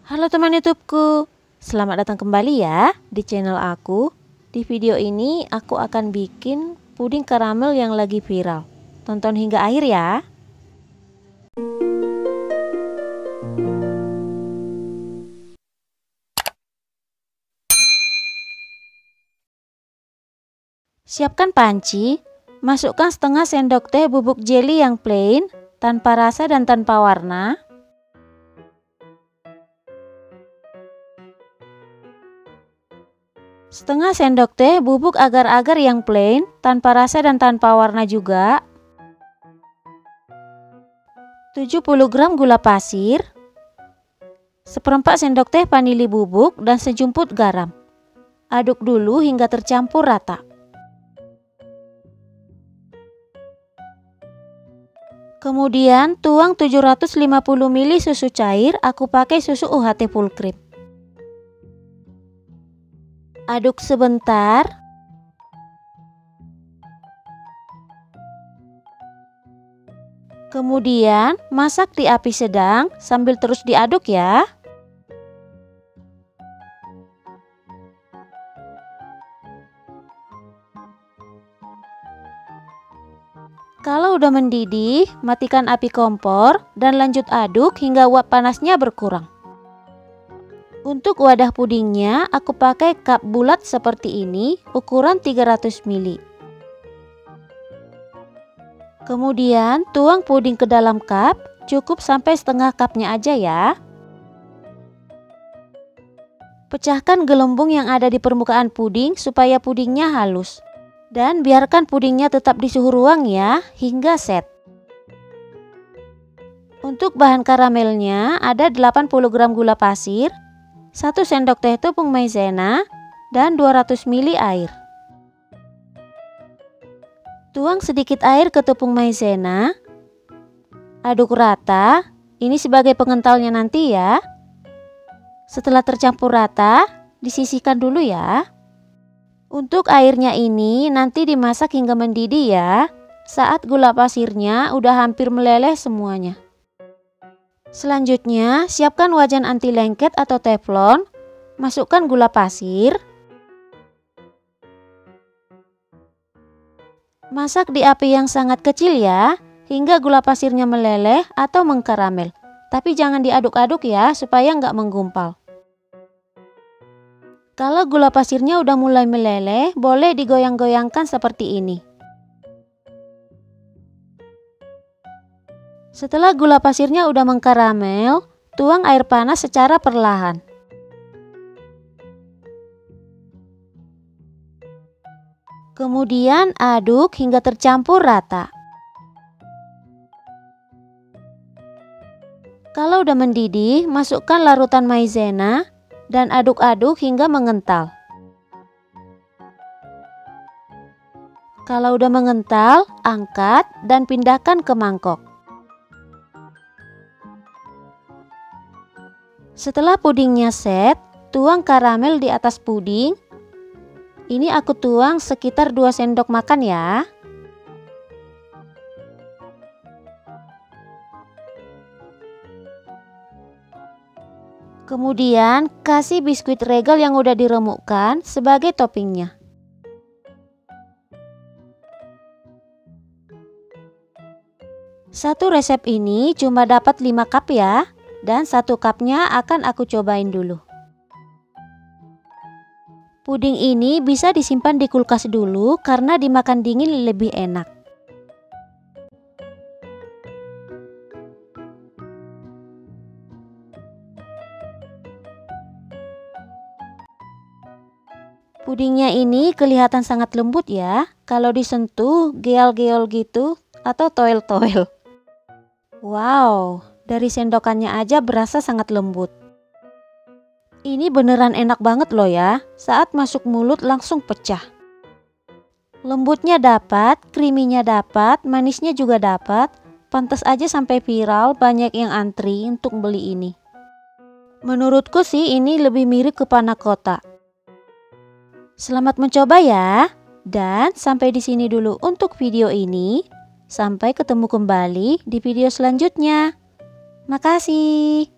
Halo teman YouTubeku, selamat datang kembali ya di channel aku. Di video ini aku akan bikin puding karamel yang lagi viral. Tonton hingga akhir ya. Siapkan panci, masukkan setengah sendok teh bubuk jelly yang plain, tanpa rasa dan tanpa warna. Setengah sendok teh bubuk agar-agar yang plain, tanpa rasa dan tanpa warna juga. 70 gram gula pasir, seperempat sendok teh vanili bubuk dan sejumput garam. Aduk dulu hingga tercampur rata. Kemudian tuang 750 ml susu cair, aku pakai susu UHT full cream. Aduk sebentar. Kemudian masak di api sedang sambil terus diaduk ya. Kalau udah mendidih, matikan api kompor dan lanjut aduk hingga uap panasnya berkurang. Untuk wadah pudingnya, aku pakai cup bulat seperti ini, ukuran 300 ml. Kemudian tuang puding ke dalam cup, cukup sampai setengah cupnya aja ya. Pecahkan gelembung yang ada di permukaan puding supaya pudingnya halus. Dan biarkan pudingnya tetap di suhu ruang ya, hingga set. Untuk bahan karamelnya ada 80 gram gula pasir, 1 sendok teh tepung maizena, dan 200 ml air. Tuang sedikit air ke tepung maizena. Aduk rata, ini sebagai pengentalnya nanti ya. Setelah tercampur rata, disisihkan dulu ya. Untuk airnya ini nanti dimasak hingga mendidih ya. Saat gula pasirnya udah hampir meleleh semuanya. Selanjutnya, siapkan wajan anti lengket atau teflon. Masukkan gula pasir. Masak di api yang sangat kecil ya, hingga gula pasirnya meleleh atau mengkaramel. Tapi jangan diaduk-aduk ya, supaya nggak menggumpal. Kalau gula pasirnya udah mulai meleleh, boleh digoyang-goyangkan seperti ini. Setelah gula pasirnya udah mengkaramel, tuang air panas secara perlahan. Kemudian aduk hingga tercampur rata. Kalau udah mendidih, masukkan larutan maizena dan aduk-aduk hingga mengental. Kalau udah mengental, angkat dan pindahkan ke mangkok. Setelah pudingnya set, tuang karamel di atas puding. Ini aku tuang sekitar 2 sendok makan ya. Kemudian kasih biskuit regal yang udah diremukkan sebagai toppingnya. Satu resep ini cuma dapat 5 cup ya, dan 1 cupnya akan aku cobain dulu. Puding ini bisa disimpan di kulkas dulu karena dimakan dingin lebih enak. Pudingnya ini kelihatan sangat lembut ya, kalau disentuh geol-geol gitu atau toel-toel. Wow, dari sendokannya aja berasa sangat lembut. Ini beneran enak banget loh ya, saat masuk mulut langsung pecah. Lembutnya dapat, creamy-nya dapat, manisnya juga dapat, pantas aja sampai viral, banyak yang antri untuk beli ini. Menurutku sih ini lebih mirip ke panna cotta. Selamat mencoba ya, dan sampai di sini dulu untuk video ini. Sampai ketemu kembali di video selanjutnya. Makasih.